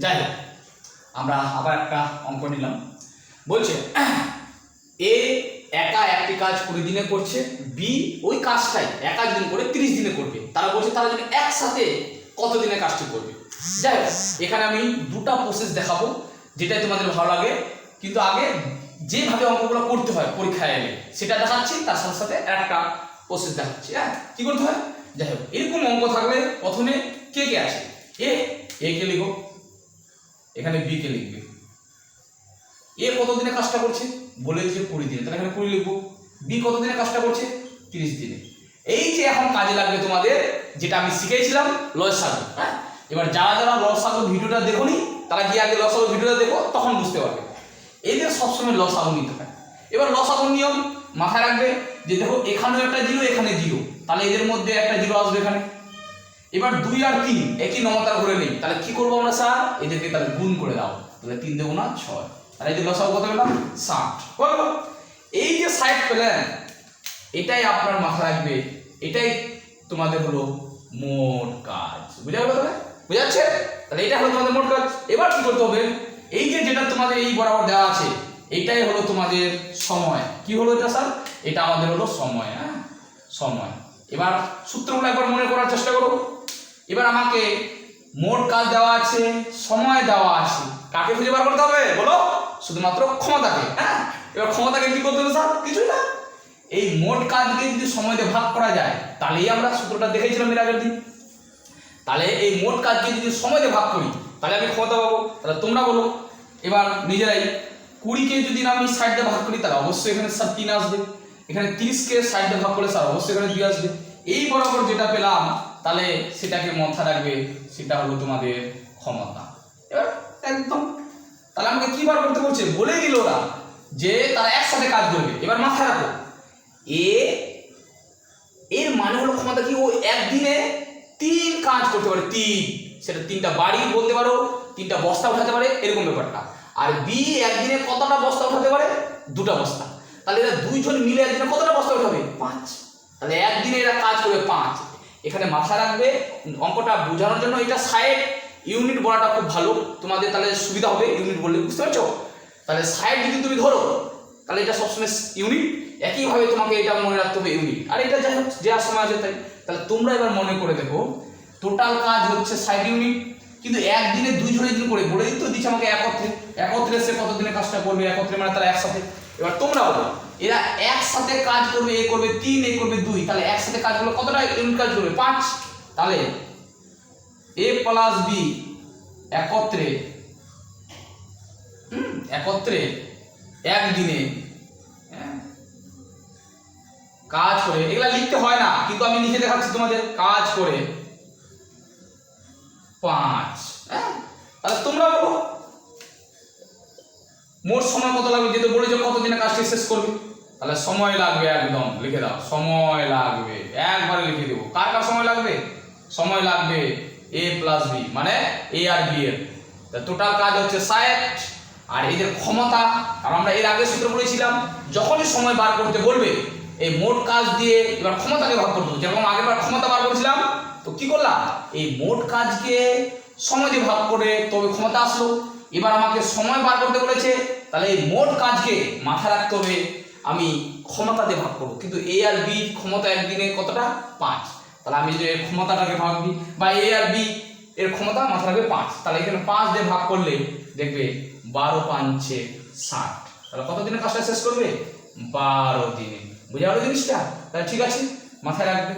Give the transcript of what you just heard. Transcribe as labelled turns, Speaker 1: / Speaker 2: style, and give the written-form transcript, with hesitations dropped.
Speaker 1: যাই হোক, আমরা আবার একটা অঙ্ক নিলাম। বলছে এ একা একটি কাজ 20 দিনে করছে, বি ওই কাজটাই একা দিন করে 30 দিনে করবে। তারা বলছে তারা যদি একসাথে কত দিনে কাজটি করবে। যাই হোক, এখানে আমি দুটা প্রসেস দেখাবো, যেটাই তোমাদের ভালো লাগে, কিন্তু আগে যেভাবে অঙ্কগুলো করতে হয় পরীক্ষায় এলে সেটা দেখাচ্ছি, তার সাথে সাথে একটা প্রসেস দেখাচ্ছি। হ্যাঁ, কি করতে হয়? যাই হোক, এরকম অঙ্ক থাকলে প্রথমে কে কে আছে, এ কে লিখো, এখানে বি কে লিখবে। এ কত দিনে কাজটা করছে বলে দিচ্ছে 20 দিনে, তাহলে এখানে 20 লিখবো। বি কত দিনে কাজটা করছে 30 দিনে। এই যে এখন কাজে লাগবে তোমাদের যেটা আমি শিখিয়েছিলাম লসাগু। হ্যাঁ, এবার যারা যারা লসাগু ভিডিওটা দেখোনি তারা গিয়ে আগে লসাগু ভিডিওটা দেখো, তখন বুঝতে পারবে। এদের সবসময় লসাগু নিতে হয়। এবার লসাগুর নিয়ম মাথায় রাখবে যে দেখো এখানেও একটা জিরো, এখানে জিরো, তাহলে এদের মধ্যে একটা জিরো আসবে এখানে। এবার 2 আর 3 একই নমতার ঘরে নেই, তাহলে কি করবো আমরা স্যার? এদেরকে তাহলে গুণ করে দাও, তাহলে 3 দেবো না 6, আর এই যে লসাগু কত পেলাম 60। বলো এই যে 60 পেলেন, এটাই আপনার মাথায় রাখবে, এটাই তোমাদের হলো মোট কাজ। বুঝা গেল? তাহলে বুঝা যাচ্ছে? তাহলে এটা হলো তোমাদের মোট কাজ। এবার কি করতে হবে? এই যে যেটা তোমাদের এই বরাবর দেওয়া আছে এইটাই হলো তোমাদের সময়। কি হলো এটা স্যার? এটা আমাদের হলো সময়। হ্যাঁ, সময়। এবার সূত্রগুলো একবার মনে করার চেষ্টা করো। এবার আমাকে মোট কাজ দেওয়া আছে, সময় দেওয়া আছে, কাকে খুঁজে বার করতে হবে বলো? শুধুমাত্র ক্ষমতাকে। হ্যাঁ, এবার ক্ষমতাকে কি করতে হবে স্যার? কিছুই না, এই মোট কাজকে যদি সময় দিয়ে ভাগ করা যায় তাহলেই আমরা সূত্রটা দেখেছিলাম এর আগের দিন। তাহলে এই মোট কাজকে যদি সময় দিয়ে ভাগ করি তাহলে আমি ক্ষমতা পাবো। তাহলে তোমরা বলো এবার নিজেরাই, 20কে যদি আমি 60 দিয়ে ভাগ করি তাহলে অবশ্যই এখানে স্যার 3 আসবে। এখানে 30কে 60 দিয়ে ভাগ করলে স্যার অবশ্যই এখানে 2 আসবে। এই বরাবর যেটা পেলাম তাহলে সেটাকে মাথায় রাখবে, সেটা হলো তোমাদের ক্ষমতা। এবার একদম, তাহলে আমাকে কি বার করতে বলছে? বলে দিল ওরা যে তারা একসাথে কাজ করবে। এবার মাথায় রাখো, এর মানে হলো ক্ষমতা কি? ও একদিনে 3 কাজ করতে পারে। 3, সেটা 3টা বাড়ি বলতে পারো, 3টা বস্তা উঠাতে পারে, এরকম ব্যাপারটা। আর বি একদিনে কতটা বস্তা উঠাতে পারে? 2টা বস্তা। তাহলে এরা 2 জন মিলে একদিনে কতটা বস্তা উঠাবে? 5। তাহলে একদিনে এরা কাজ করবে 5। এখানে মাথায় রাখবে, অঙ্কটা বোঝানোর জন্য এটা 60 ইউনিট বলাটা খুব ভালো, তোমাদের তাহলে সুবিধা হবে ইউনিট বললে, বুঝতে পারছো? তাহলে 60 যদি তুমি ধরো তাহলে এটা সবসময় ইউনিট, একইভাবে তোমাকে এটা মনে রাখতে হবে ইউনিট। আর এটা যাই হোক যে সময় আছে তাই। তাহলে তোমরা এবার মনে করে দেখো, টোটাল কাজ হচ্ছে 60 ইউনিট, কিন্তু একদিনে 2 জনের দিন করে বলে দিতে দিচ্ছে আমাকে একত্রে সে কত দিনে কাজটা করবে? একত্রে মানে তারা একসাথে। এবার তোমরা বলো এরা একসাথে কাজ করবে, এ করবে 3, এ করবে 2, তাহলে একসাথে কাজ করলে কতটা ইউনিট কাজ করবে? 5। তাহলে এ প্লাস বি একত্রে একদিনে কাজ করে, এগুলা লিখতে হয় না কিন্তু আমি লিখে দেখাচ্ছি তোমাদের, কাজ করে 5। হ্যাঁ, তাহলে তোমরা বলো মোট সময় কত লাগবে? যেহেতু বলেছো কত দিনে কাজটি শেষ করবে, তাহলে সময় লাগবে, একদম লিখে দাও, সময় লাগবে, একবারে লিখে দেবো। কার কার সময় লাগবে? সময় লাগবে এ প্লাস বি, মানে এ আর বি এর। টোটাল কাজ হচ্ছে 60। আর এদের ক্ষমতা, আর আমরা এর আগে সূত্র পড়েছিলাম, যখনই সময় বার করতে বলবে এই মোট কাজ দিয়ে এবার ক্ষমতাকে ভাগ করতে হবে। যেরকম আগেরবার ক্ষমতা বার করেছিলাম, তো কি করলাম? এই মোট কাজকে সময় দিয়ে ভাগ করে তবে ক্ষমতা আসলো। এবার আমাকে সময় বার করতে বলেছে, তাহলে এই মোট কাজকে মাথায় রাখতে হবে আমি ক্ষমতা দিয়ে ভাগ করবো। কিন্তু এ আর বি ক্ষমতা একদিনে কতটা? 5। তাহলে আমি যদি এর ক্ষমতাটাকে ভাগ দিই, বা এ আর বি এর ক্ষমতা মাথায় রাখবে 5, তাহলে এখানে 5 দিয়ে ভাগ করলে দেখবে 12 5 60। তাহলে কত দিনে কাজটা শেষ করবে? 12 দিনে। বুঝা গেল জিনিসটা? তাহলে ঠিক আছে, মাথায় রাখবে।